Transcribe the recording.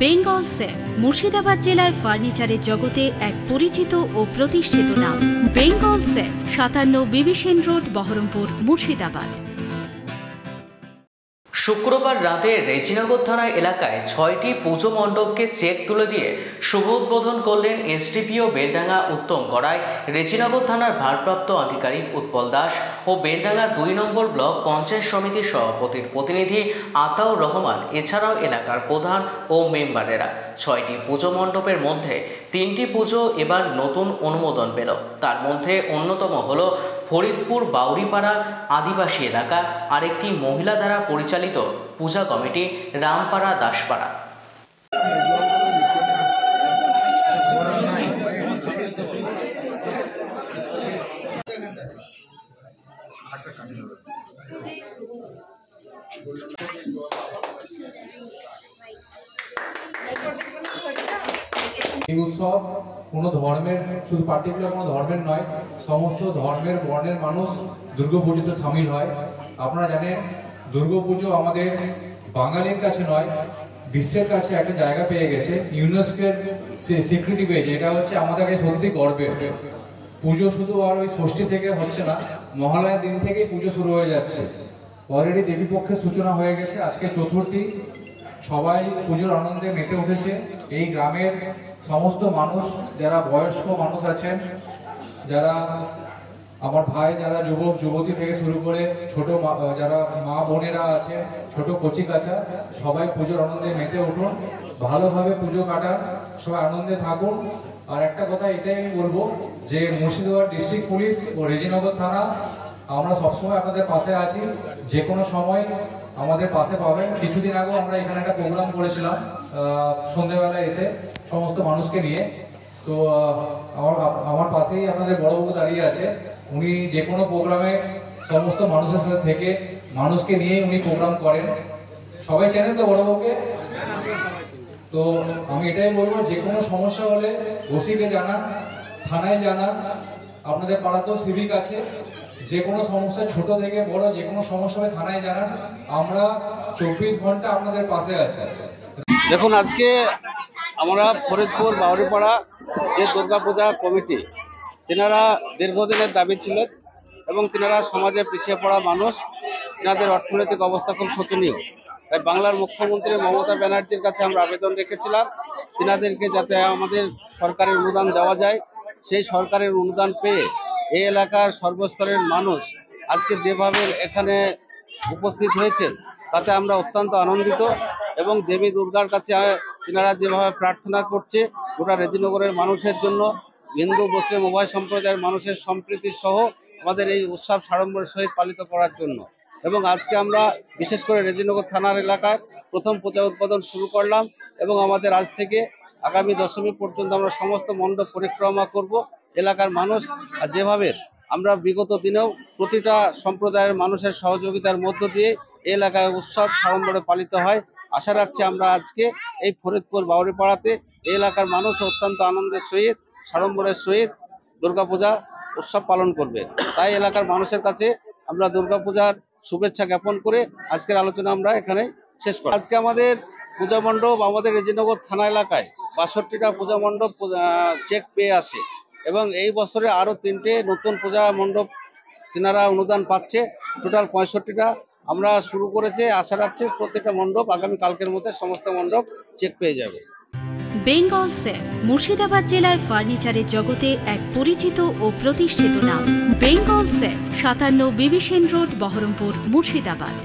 Bengal safe Murshidabad জেলায় ফার্নিচারের জগতে এক পরিচিত ও প্রতিষ্ঠিত নাম। বেঙ্গল সেফ 57 বিবি সেন রোড, বহরমপুর, মুর্শিদাবাদ। শুক্রবার রাতে রেজিনগর থানা এলাকায় 6টি পুজো মণ্ডপকে চেক তুলে দিয়ে শুভ উদ্বোধন করলেন এসডিপিও বেলডাঙ্গা উত্তম গড়াই, রেজিনগর থানার ভারপ্রাপ্ত আধিকারিক উৎপল দাস ও বেলডাঙ্গা 2 নম্বর ব্লক পঞ্চায়েত সমিতির সভাপতির প্রতিনিধি আতাউর রহমান। এছাড়াও এলাকার প্রধান ও মেম্বারেরা। 6টি পুজো মণ্ডপের মধ্যে 3টি পুজো এবার নতুন অনুমোদন পেল। তার মধ্যে অন্যতম হল ফরিদপুর বাউরিপাড়া আদিবাসী এলাকা, আরেকটি মহিলা দ্বারা পরিচালিত পূজা কমিটি রামপাড়া দাসপাড়া। এই উৎসব কোনো ধর্মের, শুধু পার্টিকুলার কোনো ধর্মের নয়, সমস্ত ধর্মের বর্ণের মানুষ দুর্গাপুজোতে সামিল হয়। আপনারা জানেন দুর্গাপুজো আমাদের বাঙালির কাছে নয়, বিশ্বের কাছে একটা জায়গা পেয়ে গেছে, ইউনেস্কোর স্বীকৃতি পেয়েছে। এটা হচ্ছে আমাদের কাছে সত্যি গর্বের। পুজো শুধু আর ওই ষষ্ঠী থেকে হচ্ছে না, মহালয়ার দিন থেকেই পুজো শুরু হয়ে যাচ্ছে। অলরেডি দেবী পক্ষের সূচনা হয়ে গেছে, আজকে চতুর্থী। সবাই পুজোর আনন্দে মেতে উঠেছে। এই গ্রামের সমস্ত মানুষ, যারা বয়স্ক মানুষ আছেন, যারা আমার ভাই, যারা যুবক যুবতী থেকে শুরু করে ছোট যারা মা বোনেরা আছে, ছোট কচি কাঁচা, সবাই পুজোর আনন্দে মেতে উঠুন, ভালোভাবে পুজো কাটান, সবাই আনন্দে থাকুন। আর একটা কথা এটাই আমি বলবো যে মুর্শিদাবাদ ডিস্ট্রিক্ট পুলিশ ও রেজিনগর থানা আমরা সবসময় আপনাদের পাশে আছি। যে কোনো সময় আমাদের পাশে পাবেন। কিছুদিন আগেও আমরা এখানে একটা প্রোগ্রাম করেছিলাম সন্ধ্যেবেলা এসে সমস্ত মানুষকে নিয়ে। তো আমার পাশেই আপনাদের বড়বাবু দাঁড়িয়ে আছে। উনি যে কোনো প্রোগ্রামে সমস্ত মানুষের সাথে থেকে মানুষকে নিয়ে উনি প্রোগ্রাম করেন। সবাই চেনেন তো বড়বাবুকে? তো আমি এটাই বলবো, যে কোনো সমস্যা হলে ওসিকে জানান, থানায় জানান, আপনাদের পাড়াতেও সিভিক আছে। যে কোনো সমস্যা, ছোট থেকে বড়, যে কোনো সমস্যা হলে থানায় জানান। আমরা 24 ঘন্টা আপনাদের পাশে আছি। দেখুন, আজকে আমরা ফরিদপুর বাউরিপাড়া যে দুর্গাপূজা কমিটি, তেনারা দীর্ঘদিনের দাবি ছিল এবং তেনারা সমাজে পিছিয়ে পড়া মানুষ, তেনাদের অর্থনৈতিক অবস্থা খুব শোচনীয়। তাই বাংলার মুখ্যমন্ত্রী মমতা ব্যানার্জির কাছে আমরা আবেদন রেখেছিলাম তেনাদেরকে যাতে আমাদের সরকারের অনুদান দেওয়া যায়। সেই সরকারের অনুদান পেয়ে এই এলাকার সর্বস্তরের মানুষ আজকে যেভাবে এখানে উপস্থিত হয়েছেন তাতে আমরা অত্যন্ত আনন্দিত। এবং দেবী দুর্গার কাছে তেনারা যেভাবে প্রার্থনা করছে গোটা রেজিনগরের মানুষের জন্য, হিন্দু মুসলিম উভয় সম্প্রদায়ের মানুষের সম্প্রীতি সহ আমাদের এই উৎসব সাড়ম্বরের সহিত পালিত করার জন্য। এবং আজকে আমরা বিশেষ করে রেজিনগর থানার এলাকায় প্রথম পূজা উদ্বোধন শুরু করলাম এবং আমাদের আজ থেকে আগামী দশমী পর্যন্ত আমরা সমস্ত মণ্ডপ পরিক্রমা করব। এলাকার মানুষ আর যেভাবে আমরা বিগত দিনেও প্রতিটা সম্প্রদায়ের মানুষের সহযোগিতার মধ্য দিয়ে এই এলাকায় উৎসব সাড়ম্বরে পালিত হয়। আশা রাখছি আমরা আজকে এই ফরিদপুর বাউরিপাড়াতে এই এলাকার মানুষ অত্যন্ত আনন্দের সহিত সাড়ম্বরের সহিত দুর্গাপূজা উৎসব পালন করবে। তাই এলাকার মানুষের কাছে আমরা দুর্গাপূজার শুভেচ্ছা জ্ঞাপন করে আজকের আলোচনা আমরা এখানে শেষ করি। আজকে আমাদের পূজা মণ্ডপ আমাদের রেজিনগর থানা এলাকায় 62টা পূজা মণ্ডপ চেক পেয়ে আসে এবং এই বছরে আরও 3টে নতুন পূজা মণ্ডপ তেনারা অনুদান পাচ্ছে। টোটাল 65টা আমরা শুরু করেছে। আশা রাখছি প্রত্যেকটা মণ্ডপ আগামী কালকের মধ্যে সমস্ত মণ্ডপ চেক পেয়ে যাবে। বেঙ্গল সেফ মুর্শিদাবাদ জেলায় ফার্নিচারের জগতে এক পরিচিত ও প্রতিষ্ঠিত নাম। বেঙ্গল সেফ 57 বিবি সেন রোড, বহরমপুর, মুর্শিদাবাদ।